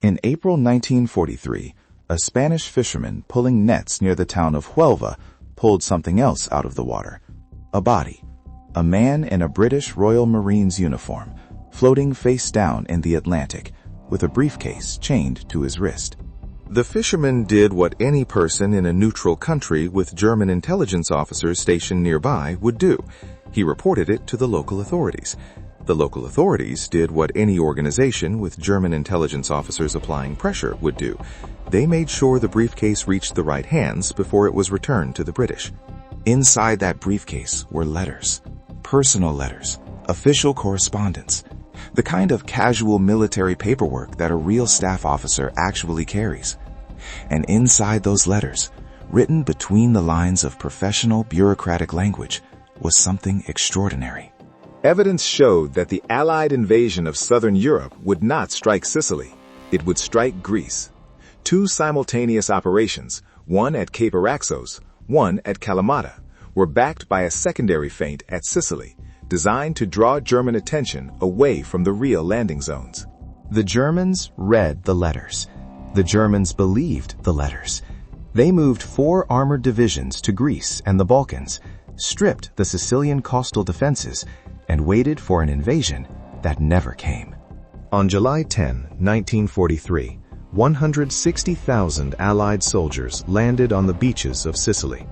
In April 1943, a Spanish fisherman pulling nets near the town of Huelva pulled something else out of the water. A body. A man in a British Royal Marines uniform, floating face down in the Atlantic, with a briefcase chained to his wrist. The fisherman did what any person in a neutral country with German intelligence officers stationed nearby would do. He reported it to the local authorities. The local authorities did what any organization with German intelligence officers applying pressure would do. They made sure the briefcase reached the right hands before it was returned to the British. Inside that briefcase were letters, personal letters, official correspondence, the kind of casual military paperwork that a real staff officer actually carries. And inside those letters, written between the lines of professional bureaucratic language, was something extraordinary. Evidence showed that the Allied invasion of southern Europe would not strike Sicily. It would strike Greece. 2 simultaneous operations, one at Cape Araxos, one at Kalamata, were backed by a secondary feint at Sicily, designed to draw German attention away from the real landing zones. The Germans read the letters. The Germans believed the letters. They moved 4 armored divisions to Greece and the Balkans, stripped the Sicilian coastal defenses, and waited for an invasion that never came. On July 10, 1943, 160,000 Allied soldiers landed on the beaches of Sicily.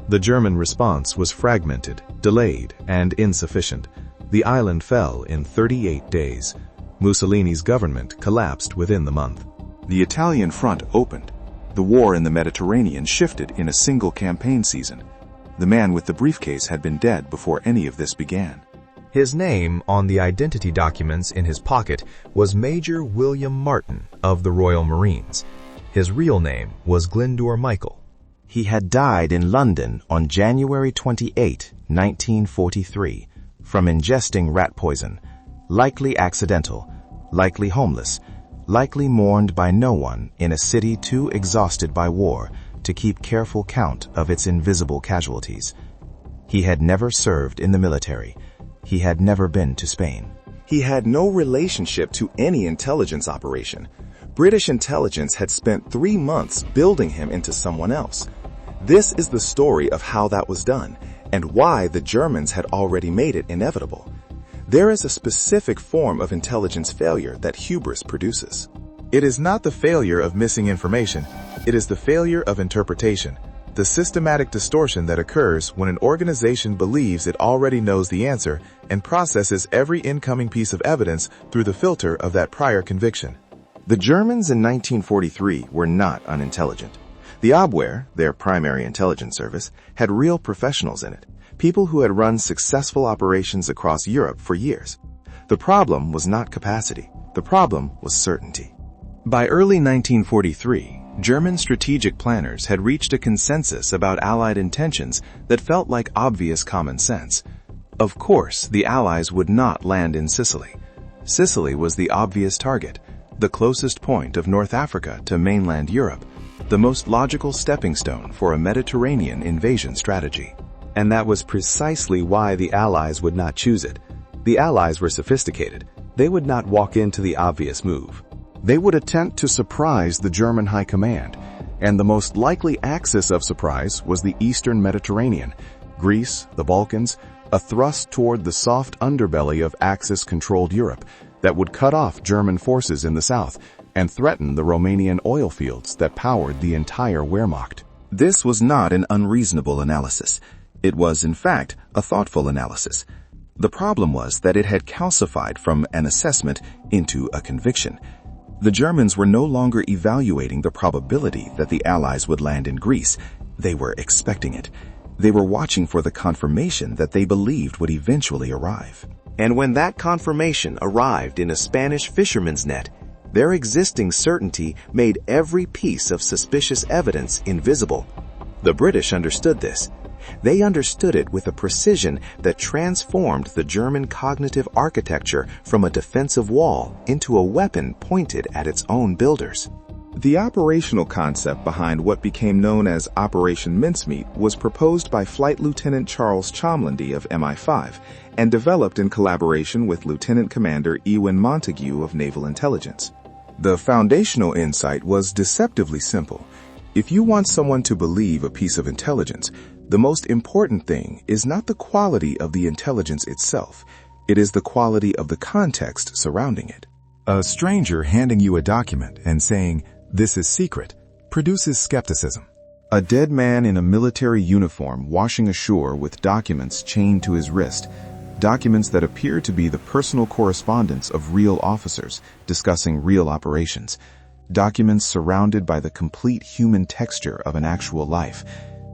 The German response was fragmented, delayed, and insufficient. The island fell in 38 days. Mussolini's government collapsed within the month. The Italian front opened. The war in the Mediterranean shifted in a single campaign season. The man with the briefcase had been dead before any of this began. His name on the identity documents in his pocket was Major William Martin of the Royal Marines. His real name was Glyndŵr Michael. He had died in London on January 28, 1943, from ingesting rat poison, likely accidental, likely homeless, likely mourned by no one in a city too exhausted by war to keep careful count of its invisible casualties. He had never served in the military. He had never been to Spain. He had no relationship to any intelligence operation. British intelligence had spent 3 months building him into someone else. This is the story of how that was done, and why the Germans had already made it inevitable. There is a specific form of intelligence failure that hubris produces. It is not the failure of missing information. It is the failure of interpretation. The systematic distortion that occurs when an organization believes it already knows the answer and processes every incoming piece of evidence through the filter of that prior conviction. The Germans in 1943 were not unintelligent. The Abwehr, their primary intelligence service, had real professionals in it, people who had run successful operations across Europe for years. The problem was not capacity. The problem was certainty. By early 1943, German strategic planners had reached a consensus about Allied intentions that felt like obvious common sense. Of course, the Allies would not land in Sicily. Sicily was the obvious target, the closest point of North Africa to mainland Europe, the most logical stepping stone for a Mediterranean invasion strategy. And that was precisely why the Allies would not choose it. The Allies were sophisticated. They would not walk into the obvious move. They would attempt to surprise the German High Command, and the most likely axis of surprise was the Eastern Mediterranean, Greece, the Balkans, a thrust toward the soft underbelly of Axis-controlled Europe that would cut off German forces in the south and threaten the Romanian oil fields that powered the entire Wehrmacht. This was not an unreasonable analysis. It was, in fact, a thoughtful analysis. The problem was that it had calcified from an assessment into a conviction. The Germans were no longer evaluating the probability that the Allies would land in Greece. They were expecting it. They were watching for the confirmation that they believed would eventually arrive. And when that confirmation arrived in a Spanish fisherman's net, their existing certainty made every piece of suspicious evidence invisible. The British understood this. They understood it with a precision that transformed the German cognitive architecture from a defensive wall into a weapon pointed at its own builders. The operational concept behind what became known as Operation Mincemeat was proposed by Flight Lieutenant Charles Cholmondeley of MI5 and developed in collaboration with Lieutenant Commander Erwin Montague of Naval Intelligence. The foundational insight was deceptively simple. If you want someone to believe a piece of intelligence, the most important thing is not the quality of the intelligence itself. It is the quality of the context surrounding it. A stranger handing you a document and saying, "This is secret," produces skepticism. A dead man in a military uniform washing ashore with documents chained to his wrist, documents that appear to be the personal correspondence of real officers discussing real operations, documents surrounded by the complete human texture of an actual life,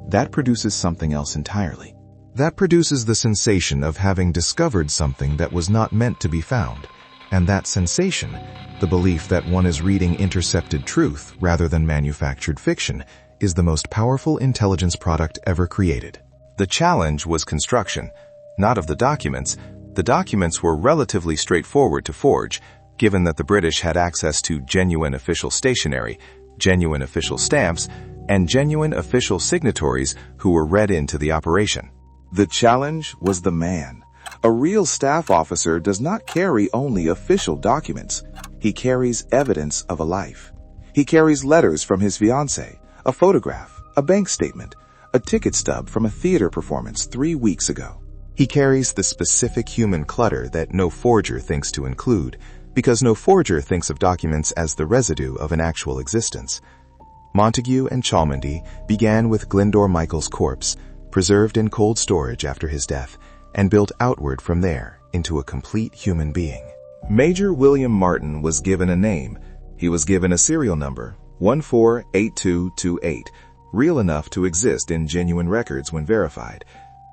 that produces something else entirely. That produces the sensation of having discovered something that was not meant to be found. And that sensation, the belief that one is reading intercepted truth rather than manufactured fiction, is the most powerful intelligence product ever created. The challenge was construction, not of the documents. The documents were relatively straightforward to forge, given that the British had access to genuine official stationery, genuine official stamps, and genuine official signatories who were read into the operation. The challenge was the man. A real staff officer does not carry only official documents. He carries evidence of a life. He carries letters from his fiancée, a photograph, a bank statement, a ticket stub from a theater performance 3 weeks ago. He carries the specific human clutter that no forger thinks to include, because no forger thinks of documents as the residue of an actual existence. Montague and Cholmondeley began with Glyndor Michael's corpse, preserved in cold storage after his death, and built outward from there into a complete human being. Major William Martin was given a name. He was given a serial number, 148228, real enough to exist in genuine records when verified.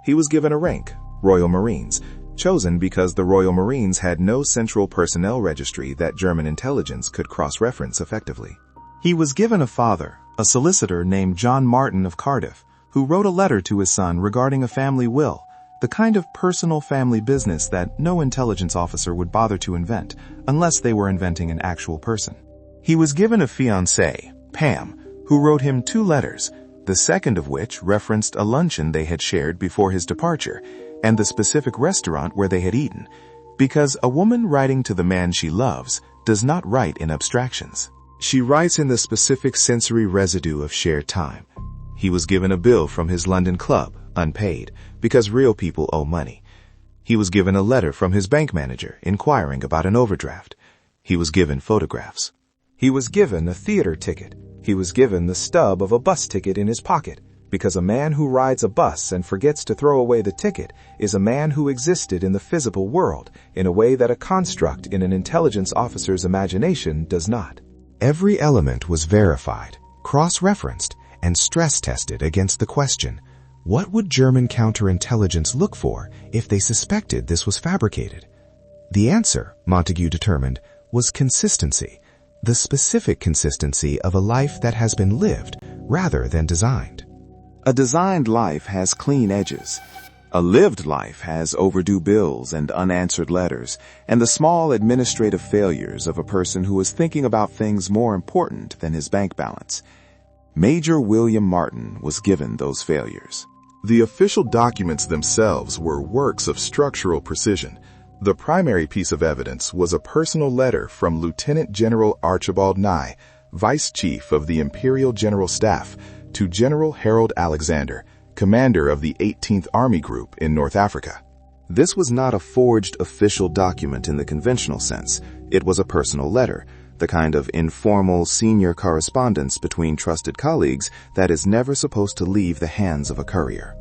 He was given a rank, Royal Marines, chosen because the Royal Marines had no central personnel registry that German intelligence could cross-reference effectively. He was given a father, a solicitor named John Martin of Cardiff, who wrote a letter to his son regarding a family will, the kind of personal family business that no intelligence officer would bother to invent, unless they were inventing an actual person. He was given a fiancée, Pam, who wrote him 2 letters, the second of which referenced a luncheon they had shared before his departure, and the specific restaurant where they had eaten, because a woman writing to the man she loves does not write in abstractions. She writes in the specific sensory residue of shared time. He was given a bill from his London club, unpaid, because real people owe money. He was given a letter from his bank manager inquiring about an overdraft. He was given photographs. He was given a theater ticket. He was given the stub of a bus ticket in his pocket, because a man who rides a bus and forgets to throw away the ticket is a man who existed in the physical world in a way that a construct in an intelligence officer's imagination does not. Every element was verified, cross-referenced, and stress-tested against the question, what would German counterintelligence look for if they suspected this was fabricated? The answer, Montague determined, was consistency, the specific consistency of a life that has been lived rather than designed. A designed life has clean edges. A lived life has overdue bills and unanswered letters, and the small administrative failures of a person who is thinking about things more important than his bank balance. Major William Martin was given those failures. The official documents themselves were works of structural precision. The primary piece of evidence was a personal letter from Lieutenant General Archibald Nye, Vice Chief of the Imperial General Staff, to General Harold Alexander, commander of the 18th Army Group in North Africa. This was not a forged official document in the conventional sense. It was a personal letter, the kind of informal senior correspondence between trusted colleagues that is never supposed to leave the hands of a courier.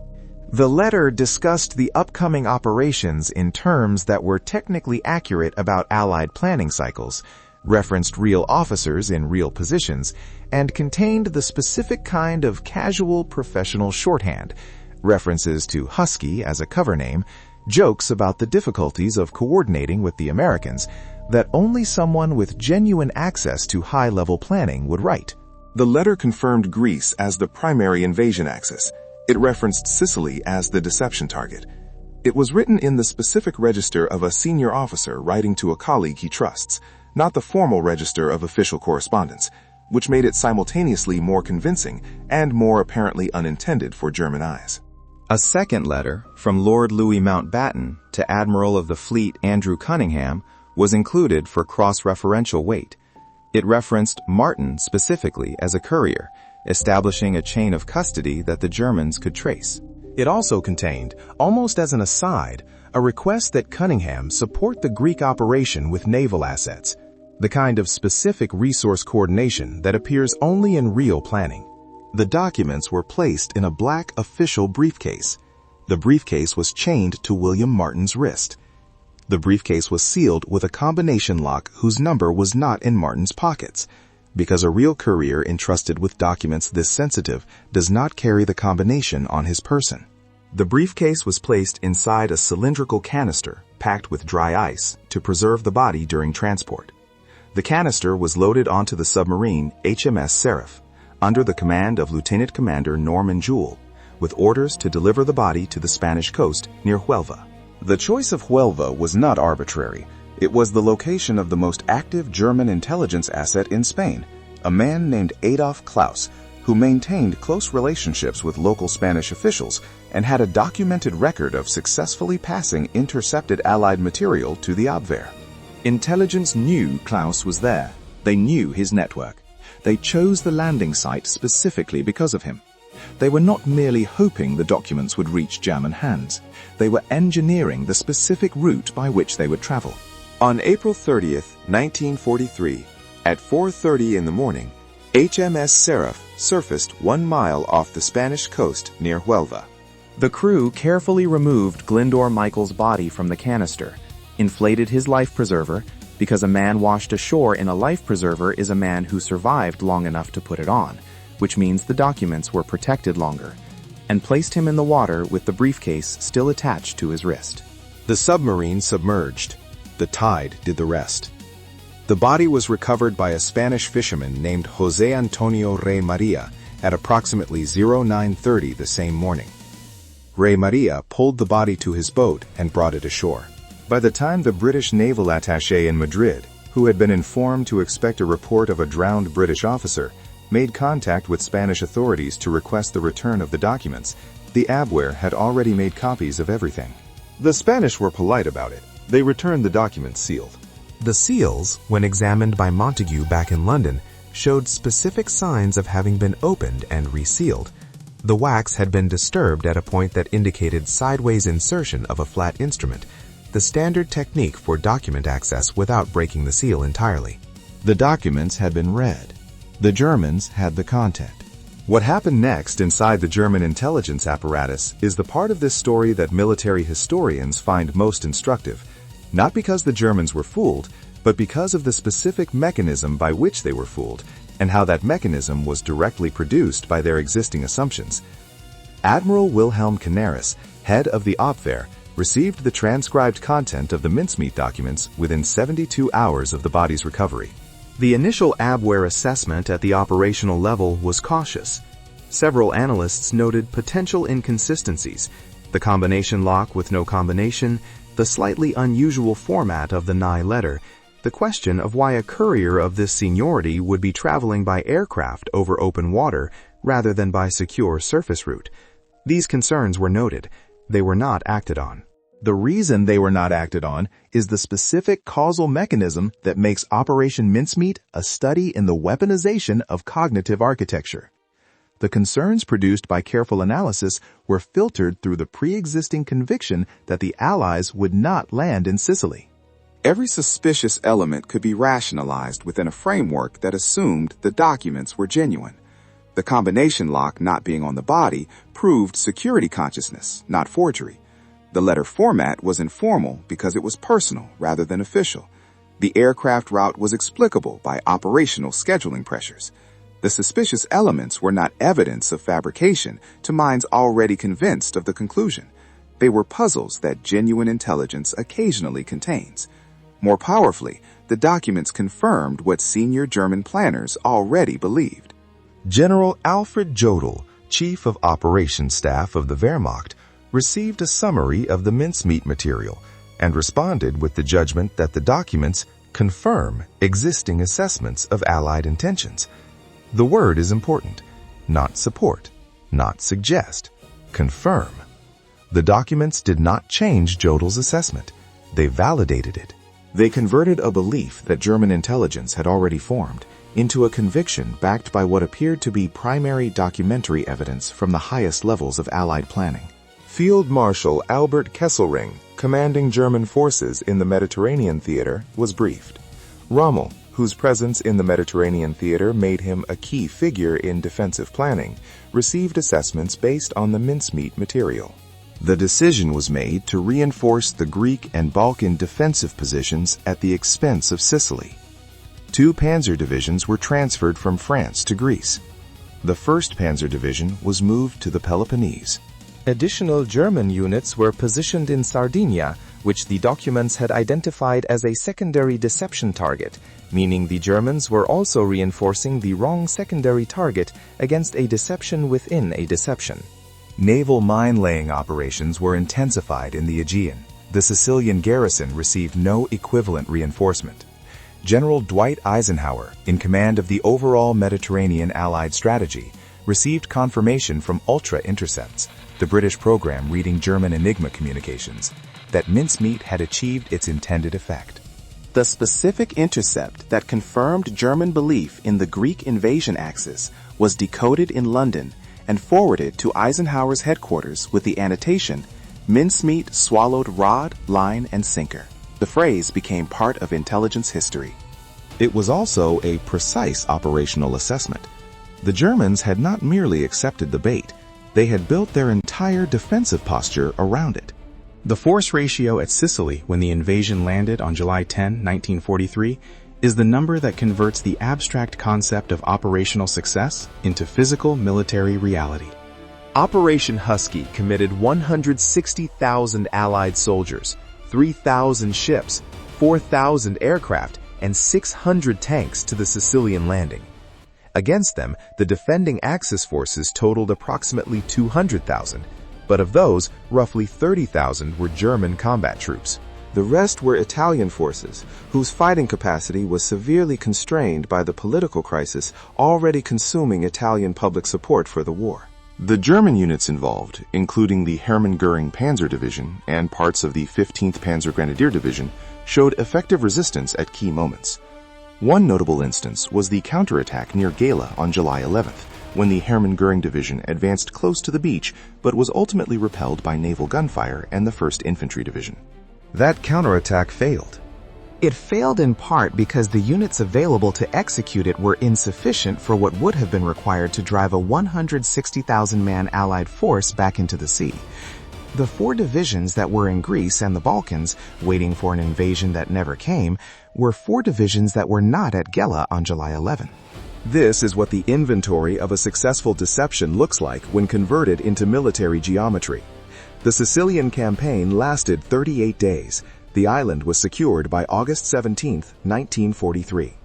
The letter discussed the upcoming operations in terms that were technically accurate about Allied planning cycles, referenced real officers in real positions, and contained the specific kind of casual professional shorthand, references to Husky as a cover name, jokes about the difficulties of coordinating with the Americans, that only someone with genuine access to high-level planning would write. The letter confirmed Greece as the primary invasion axis. It referenced Sicily as the deception target. It was written in the specific register of a senior officer writing to a colleague he trusts, not the formal register of official correspondence, which made it simultaneously more convincing and more apparently unintended for German eyes. A second letter from Lord Louis Mountbatten to Admiral of the Fleet Andrew Cunningham was included for cross-referential weight. It referenced Martin specifically as a courier, establishing a chain of custody that the Germans could trace. It also contained, almost as an aside, a request that Cunningham support the Greek operation with naval assets, the kind of specific resource coordination that appears only in real planning. The documents were placed in a black official briefcase. The briefcase was chained to William Martin's wrist. The briefcase was sealed with a combination lock whose number was not in Martin's pockets, because a real courier entrusted with documents this sensitive does not carry the combination on his person. The briefcase was placed inside a cylindrical canister packed with dry ice to preserve the body during transport. The canister was loaded onto the submarine HMS Seraph under the command of Lieutenant Commander Norman Jewell, with orders to deliver the body to the Spanish coast near Huelva. The choice of Huelva was not arbitrary. It was the location of the most active German intelligence asset in Spain, a man named Adolf Klaus, who maintained close relationships with local Spanish officials and had a documented record of successfully passing intercepted Allied material to the Abwehr. Intelligence knew Klaus was there. They knew his network. They chose the landing site specifically because of him. They were not merely hoping the documents would reach German hands. They were engineering the specific route by which they would travel. On April 30th, 1943, at 4:30 in the morning, HMS Seraph surfaced 1 mile off the Spanish coast near Huelva. The crew carefully removed Glendor Michael's body from the canister, inflated his life preserver, because a man washed ashore in a life preserver is a man who survived long enough to put it on, which means the documents were protected longer, and placed him in the water with the briefcase still attached to his wrist. The submarine submerged. The tide did the rest. The body was recovered by a Spanish fisherman named José Antonio Rey María at approximately 0930 the same morning. Rey María pulled the body to his boat and brought it ashore. By the time the British naval attaché in Madrid, who had been informed to expect a report of a drowned British officer, made contact with Spanish authorities to request the return of the documents, the Abwehr had already made copies of everything. The Spanish were polite about it. They returned the documents sealed. The seals, when examined by Montague back in London, showed specific signs of having been opened and resealed. The wax had been disturbed at a point that indicated sideways insertion of a flat instrument, the standard technique for document access without breaking the seal entirely. The documents had been read. The Germans had the content. What happened next inside the German intelligence apparatus is the part of this story that military historians find most instructive, not because the Germans were fooled, but because of the specific mechanism by which they were fooled, and how that mechanism was directly produced by their existing assumptions. Admiral Wilhelm Canaris, head of the Abwehr, received the transcribed content of the Mincemeat documents within 72 hours of the body's recovery. The initial Abwehr assessment at the operational level was cautious. Several analysts noted potential inconsistencies, the combination lock with no combination, the slightly unusual format of the Nye letter, the question of why a courier of this seniority would be traveling by aircraft over open water rather than by secure surface route. These concerns were noted. They were not acted on. The reason they were not acted on is the specific causal mechanism that makes Operation Mincemeat a study in the weaponization of cognitive architecture. The concerns produced by careful analysis were filtered through the pre-existing conviction that the Allies would not land in Sicily. Every suspicious element could be rationalized within a framework that assumed the documents were genuine. The combination lock not being on the body proved security consciousness, not forgery. The letter format was informal because it was personal rather than official. The aircraft route was explicable by operational scheduling pressures. The suspicious elements were not evidence of fabrication to minds already convinced of the conclusion. They were puzzles that genuine intelligence occasionally contains. More powerfully, the documents confirmed what senior German planners already believed. General Alfred Jodl, Chief of Operations Staff of the Wehrmacht, received a summary of the Mincemeat material and responded with the judgment that the documents confirm existing assessments of Allied intentions. The word is important. Not support, not suggest, confirm. The documents did not change Jodl's assessment. They validated it. They converted a belief that German intelligence had already formed into a conviction backed by what appeared to be primary documentary evidence from the highest levels of Allied planning. Field Marshal Albert Kesselring, commanding German forces in the Mediterranean theater, was briefed. Rommel, whose presence in the Mediterranean theater made him a key figure in defensive planning, received assessments based on the mincemeat material. The decision was made to reinforce the Greek and Balkan defensive positions at the expense of Sicily. 2 panzer divisions were transferred from France to Greece. The 1st Panzer Division was moved to the Peloponnese. Additional German units were positioned in Sardinia, which the documents had identified as a secondary deception target, meaning the Germans were also reinforcing the wrong secondary target against a deception within a deception. Naval mine-laying operations were intensified in the Aegean. The Sicilian garrison received no equivalent reinforcement. General Dwight Eisenhower, in command of the overall Mediterranean Allied strategy, received confirmation from Ultra Intercepts, the British program reading German Enigma communications, that mincemeat had achieved its intended effect. The specific intercept that confirmed German belief in the Greek invasion axis was decoded in London and forwarded to Eisenhower's headquarters with the annotation, "Mincemeat swallowed rod, line, and sinker." The phrase became part of intelligence history. It was also a precise operational assessment. The Germans had not merely accepted the bait, they had built their entire defensive posture around it. The force ratio at Sicily when the invasion landed on July 10, 1943, is the number that converts the abstract concept of operational success into physical military reality. Operation Husky committed 160,000 Allied soldiers, 3,000 ships, 4,000 aircraft, and 600 tanks to the Sicilian landing. Against them, the defending Axis forces totaled approximately 200,000, but of those, roughly 30,000 were German combat troops. The rest were Italian forces, whose fighting capacity was severely constrained by the political crisis already consuming Italian public support for the war. The German units involved, including the Hermann Göring Panzer Division and parts of the 15th Panzer Grenadier Division, showed effective resistance at key moments. One notable instance was the counterattack near Gela on July 11th, when the Hermann Göring Division advanced close to the beach but was ultimately repelled by naval gunfire and the 1st Infantry Division. That counterattack failed. It failed in part because the units available to execute it were insufficient for what would have been required to drive a 160,000-man Allied force back into the sea. The 4 divisions that were in Greece and the Balkans, waiting for an invasion that never came, were 4 divisions that were not at Gela on July 11. This is what the inventory of a successful deception looks like when converted into military geometry. The Sicilian campaign lasted 38 days. The island was secured by August 17, 1943.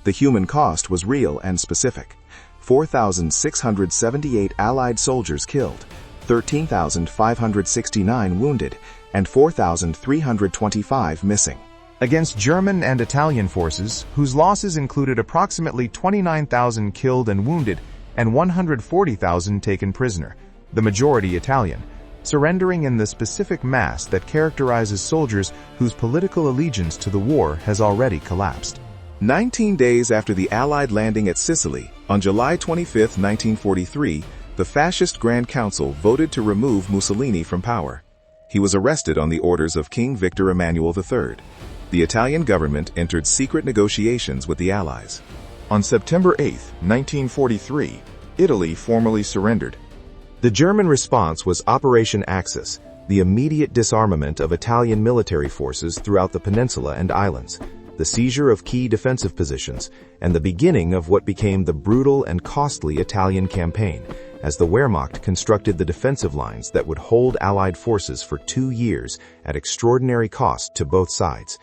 The human cost was real and specific. 4,678 Allied soldiers killed, 13,569 wounded, and 4,325 missing. Against German and Italian forces, whose losses included approximately 29,000 killed and wounded and 140,000 taken prisoner, the majority Italian, surrendering in the specific mass that characterizes soldiers whose political allegiance to the war has already collapsed. 19 days after the Allied landing at Sicily, on July 25, 1943, the Fascist Grand Council voted to remove Mussolini from power. He was arrested on the orders of King Victor Emmanuel III. The Italian government entered secret negotiations with the Allies. On September 8, 1943, Italy formally surrendered. The German response was Operation Axis, the immediate disarmament of Italian military forces throughout the peninsula and islands, the seizure of key defensive positions, and the beginning of what became the brutal and costly Italian campaign, as the Wehrmacht constructed the defensive lines that would hold Allied forces for 2 years at extraordinary cost to both sides.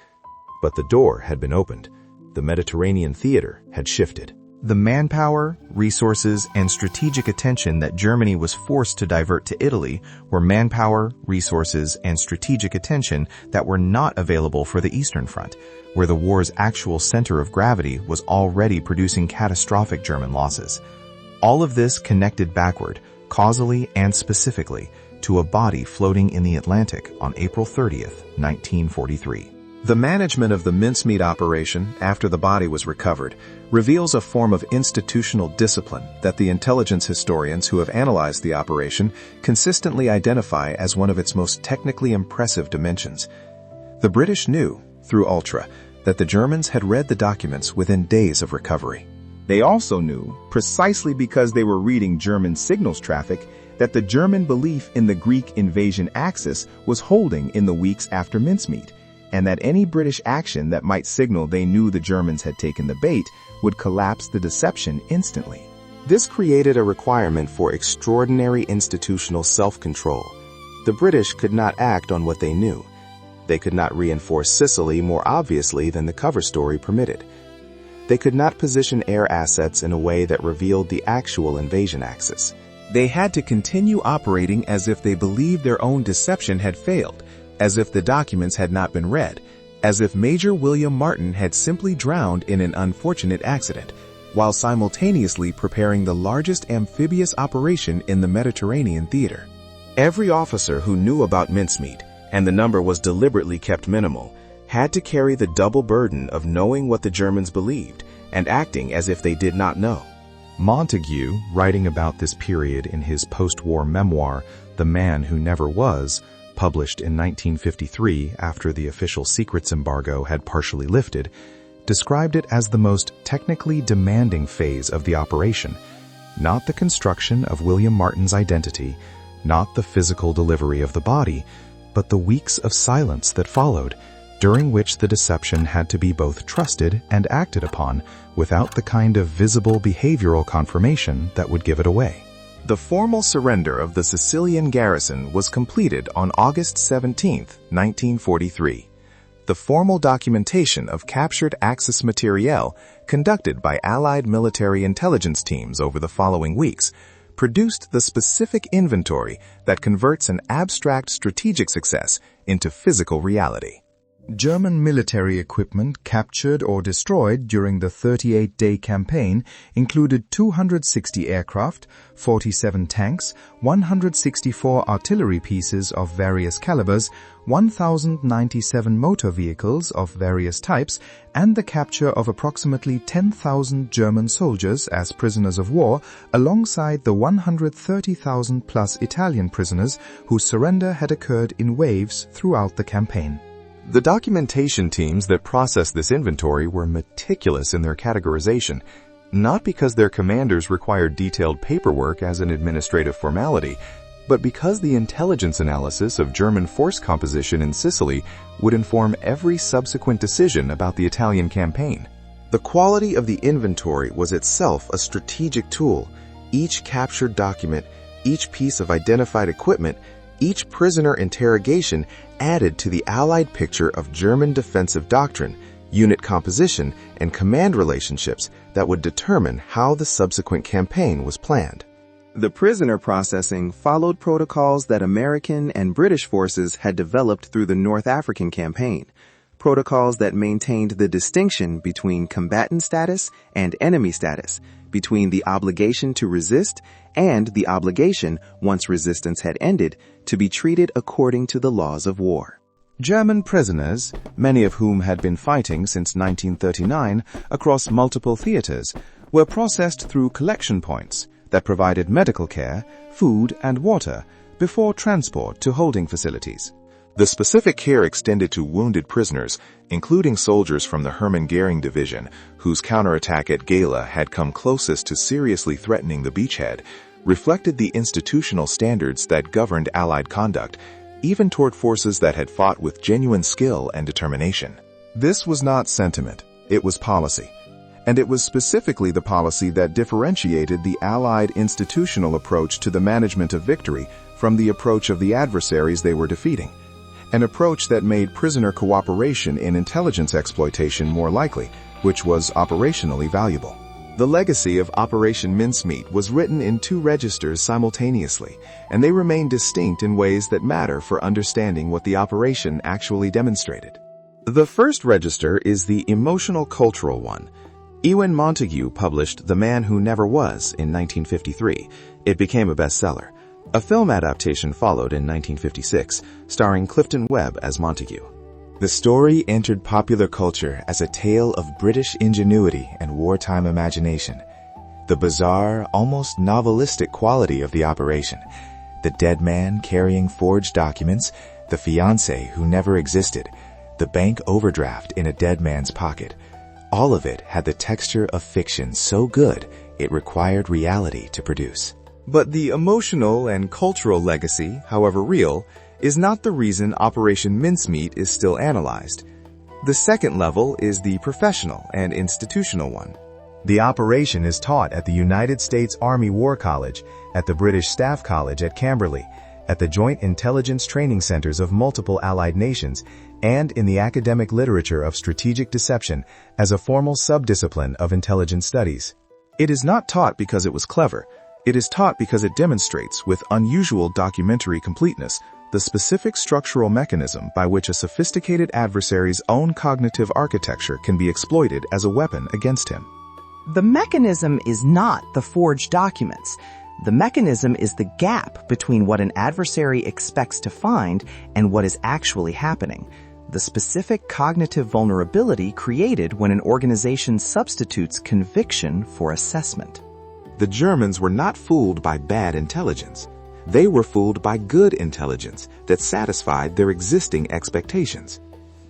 But the door had been opened. The Mediterranean theater had shifted. The manpower, resources, and strategic attention that Germany was forced to divert to Italy were manpower, resources, and strategic attention that were not available for the Eastern Front, where the war's actual center of gravity was already producing catastrophic German losses. All of this connected backward, causally and specifically, to a body floating in the Atlantic on April 30th, 1943. The management of the mincemeat operation, after the body was recovered, reveals a form of institutional discipline that the intelligence historians who have analyzed the operation consistently identify as one of its most technically impressive dimensions. The British knew, through Ultra, that the Germans had read the documents within days of recovery. They also knew, precisely because they were reading German signals traffic, that the German belief in the Greek invasion axis was holding in the weeks after mincemeat, and that any British action that might signal they knew the Germans had taken the bait would collapse the deception instantly. This created a requirement for extraordinary institutional self-control. The British could not act on what they knew. They could not reinforce Sicily more obviously than the cover story permitted. They could not position air assets in a way that revealed the actual invasion axis. They had to continue operating as if they believed their own deception had failed, as if the documents had not been read, as if Major William Martin had simply drowned in an unfortunate accident, while simultaneously preparing the largest amphibious operation in the Mediterranean theater. Every officer who knew about mincemeat, and the number was deliberately kept minimal, had to carry the double burden of knowing what the Germans believed and acting as if they did not know. Montague, writing about this period in his post-war memoir, The Man Who Never Was, published in 1953 after the official secrets embargo had partially lifted, described it as the most technically demanding phase of the operation, not the construction of William Martin's identity, not the physical delivery of the body, but the weeks of silence that followed, during which the deception had to be both trusted and acted upon without the kind of visible behavioral confirmation that would give it away. The formal surrender of the Sicilian garrison was completed on August 17, 1943. The formal documentation of captured Axis materiel conducted by Allied military intelligence teams over the following weeks produced the specific inventory that converts an abstract strategic success into physical reality. German military equipment captured or destroyed during the 38-day campaign included 260 aircraft, 47 tanks, 164 artillery pieces of various calibers, 1,097 motor vehicles of various types, and the capture of approximately 10,000 German soldiers as prisoners of war, alongside the 130,000-plus Italian prisoners whose surrender had occurred in waves throughout the campaign. The documentation teams that processed this inventory were meticulous in their categorization, not because their commanders required detailed paperwork as an administrative formality, but because the intelligence analysis of German force composition in Sicily would inform every subsequent decision about the Italian campaign. The quality of the inventory was itself a strategic tool. Each captured document, each piece of identified equipment, each prisoner interrogation added to the Allied picture of German defensive doctrine, unit composition, and command relationships that would determine how the subsequent campaign was planned. The prisoner processing followed protocols that American and British forces had developed through the North African campaign, protocols that maintained the distinction between combatant status and enemy status, between the obligation to resist and the obligation, once resistance had ended, to be treated according to the laws of war. German prisoners, many of whom had been fighting since 1939 across multiple theaters, were processed through collection points that provided medical care, food, and water before transport to holding facilities. The specific care extended to wounded prisoners, including soldiers from the Hermann Goering Division, whose counterattack at Gela had come closest to seriously threatening the beachhead, reflected the institutional standards that governed Allied conduct, even toward forces that had fought with genuine skill and determination. This was not sentiment, it was policy. And it was specifically the policy that differentiated the Allied institutional approach to the management of victory from the approach of the adversaries they were defeating. An approach that made prisoner cooperation in intelligence exploitation more likely, which was operationally valuable. The legacy of Operation Mincemeat was written in two registers simultaneously, and they remain distinct in ways that matter for understanding what the operation actually demonstrated. The first register is the emotional-cultural one. Erwin Montague published The Man Who Never Was in 1953. It became a bestseller. A film adaptation followed in 1956, starring Clifton Webb as Montague. The story entered popular culture as a tale of British ingenuity and wartime imagination. The bizarre, almost novelistic quality of the operation, the dead man carrying forged documents, the fiancé who never existed, the bank overdraft in a dead man's pocket. All of it had the texture of fiction so good it required reality to produce. But the emotional and cultural legacy, however real, is not the reason Operation Mincemeat is still analyzed. The second level is the professional and institutional one. The operation is taught at the United States Army War College, at the British Staff College at Camberley, at the Joint Intelligence Training Centers of multiple Allied nations, and in the academic literature of strategic deception as a formal subdiscipline of intelligence studies. It is not taught because it was clever. It is taught because it demonstrates, with unusual documentary completeness, the specific structural mechanism by which a sophisticated adversary's own cognitive architecture can be exploited as a weapon against him. The mechanism is not the forged documents. The mechanism is the gap between what an adversary expects to find and what is actually happening. The specific cognitive vulnerability created when an organization substitutes conviction for assessment. The Germans were not fooled by bad intelligence. They were fooled by good intelligence that satisfied their existing expectations.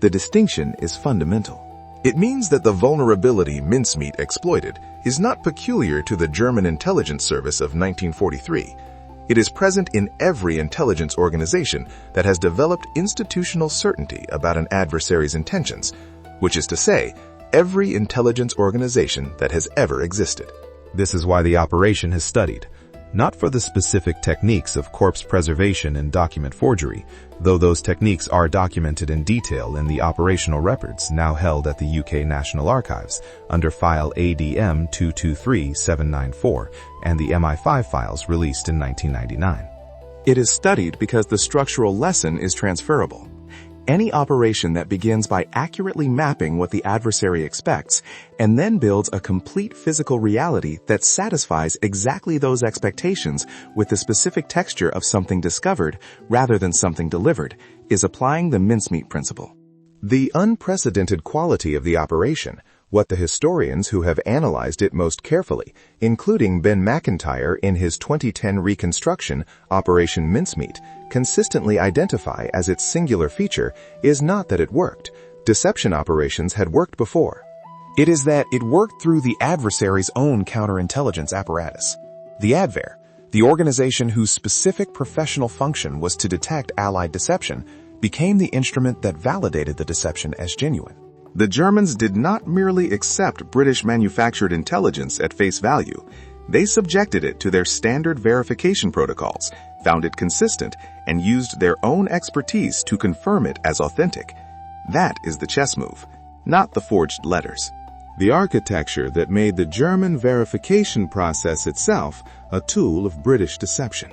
The distinction is fundamental. It means that the vulnerability Mincemeat exploited is not peculiar to the German intelligence service of 1943. It is present in every intelligence organization that has developed institutional certainty about an adversary's intentions, which is to say, every intelligence organization that has ever existed. This is why the operation has studied, not for the specific techniques of corpse preservation and document forgery, though those techniques are documented in detail in the operational records now held at the UK National Archives under file ADM 223794 and the MI5 files released in 1999. It is studied because the structural lesson is transferable. Any operation that begins by accurately mapping what the adversary expects and then builds a complete physical reality that satisfies exactly those expectations with the specific texture of something discovered rather than something delivered is applying the mincemeat principle. The unprecedented quality of the operation, what the historians who have analyzed it most carefully, including Ben McIntyre in his 2010 reconstruction, Operation Mincemeat, consistently identify as its singular feature, is not that it worked. Deception operations had worked before. It is that it worked through the adversary's own counterintelligence apparatus. The Abwehr, the organization whose specific professional function was to detect Allied deception, became the instrument that validated the deception as genuine. The Germans did not merely accept British-manufactured intelligence at face value. They subjected it to their standard verification protocols, found it consistent, and used their own expertise to confirm it as authentic. That is the chess move, not the forged letters. The architecture that made the German verification process itself a tool of British deception.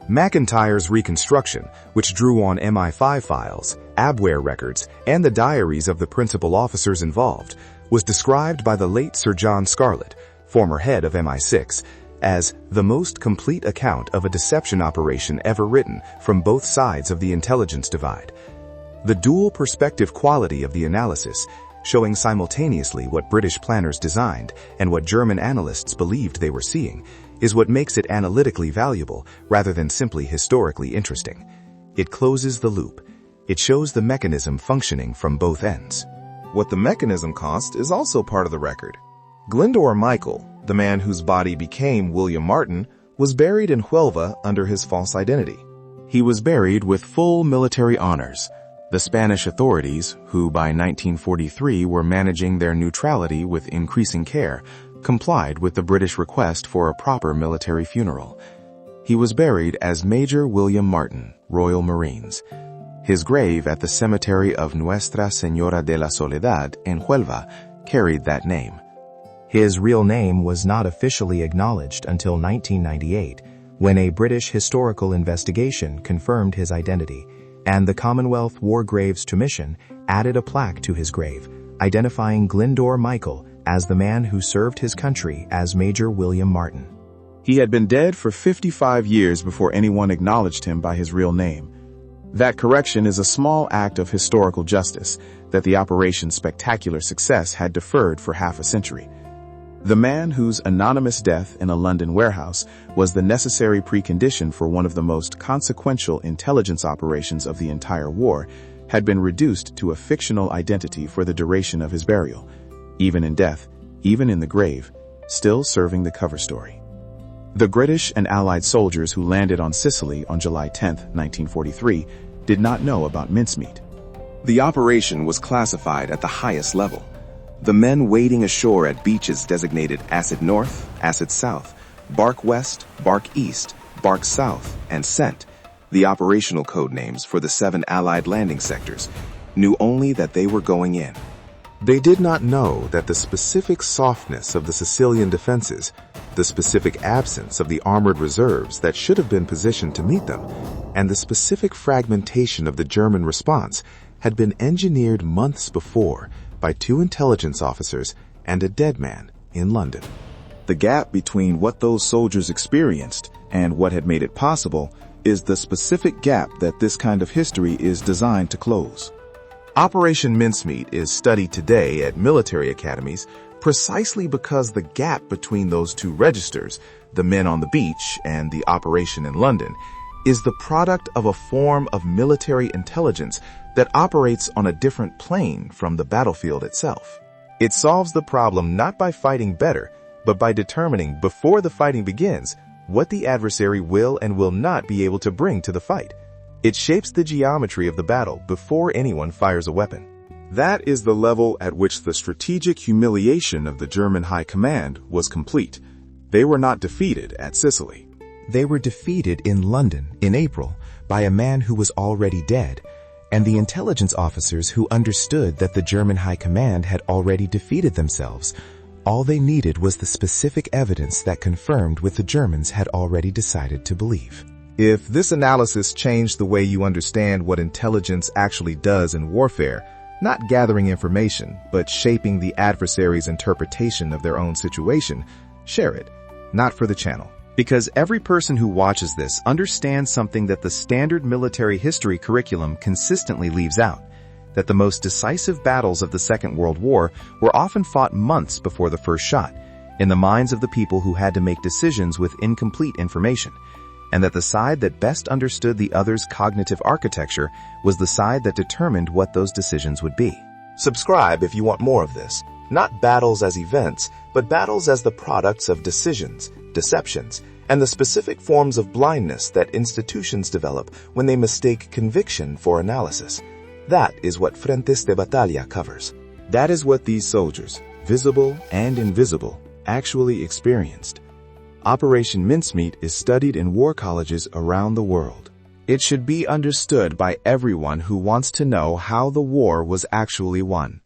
McIntyre's reconstruction, which drew on MI5 files, Abwehr records, and the diaries of the principal officers involved, was described by the late Sir John Scarlett, former head of MI6, as the most complete account of a deception operation ever written from both sides of the intelligence divide. The dual perspective quality of the analysis, showing simultaneously what British planners designed and what German analysts believed they were seeing, is what makes it analytically valuable rather than simply historically interesting. It closes the loop. It shows the mechanism functioning from both ends. What the mechanism cost is also part of the record. Glyndor Michael, the man whose body became William Martin, was buried in Huelva under his false identity. He was buried with full military honors. The Spanish authorities, who by 1943 were managing their neutrality with increasing care, complied with the British request for a proper military funeral. He was buried as Major William Martin, Royal Marines. His grave at the cemetery of Nuestra Señora de la Soledad in Huelva carried that name. His real name was not officially acknowledged until 1998, when a British historical investigation confirmed his identity, and the Commonwealth War Graves Commission added a plaque to his grave, identifying Glyndor Michael as the man who served his country as Major William Martin. He had been dead for 55 years before anyone acknowledged him by his real name. That correction is a small act of historical justice that the operation's spectacular success had deferred for half a century. The man whose anonymous death in a London warehouse was the necessary precondition for one of the most consequential intelligence operations of the entire war had been reduced to a fictional identity for the duration of his burial, even in death, even in the grave, still serving the cover story. The British and Allied soldiers who landed on Sicily on July 10, 1943, did not know about mincemeat. The operation was classified at the highest level. The men wading ashore at beaches designated Acid North, Acid South, Bark West, Bark East, Bark South, and Scent, the operational code names for the 7 Allied landing sectors, knew only that they were going in. They did not know that the specific softness of the Sicilian defenses, the specific absence of the armored reserves that should have been positioned to meet them, and the specific fragmentation of the German response had been engineered months before by 2 intelligence officers and a dead man in London. The gap between what those soldiers experienced and what had made it possible is the specific gap that this kind of history is designed to close. Operation Mincemeat is studied today at military academies precisely because the gap between those 2 registers, the men on the beach and the operation in London, is the product of a form of military intelligence that operates on a different plane from the battlefield itself. It solves the problem not by fighting better, but by determining before the fighting begins what the adversary will and will not be able to bring to the fight. It shapes the geometry of the battle before anyone fires a weapon. That is the level at which the strategic humiliation of the German High Command was complete. They were not defeated at Sicily. They were defeated in London in April by a man who was already dead, and the intelligence officers who understood that the German High Command had already defeated themselves. All they needed was the specific evidence that confirmed what the Germans had already decided to believe. If this analysis changed the way you understand what intelligence actually does in warfare, not gathering information, but shaping the adversary's interpretation of their own situation, share it, not for the channel. Because every person who watches this understands something that the standard military history curriculum consistently leaves out, that the most decisive battles of the Second World War were often fought months before the first shot, in the minds of the people who had to make decisions with incomplete information, and that the side that best understood the other's cognitive architecture was the side that determined what those decisions would be. Subscribe if you want more of this. Not battles as events, but battles as the products of decisions, deceptions, and the specific forms of blindness that institutions develop when they mistake conviction for analysis. That is what Frentes de Batalla covers. That is what these soldiers, visible and invisible, actually experienced. Operation Mincemeat is studied in war colleges around the world. It should be understood by everyone who wants to know how the war was actually won.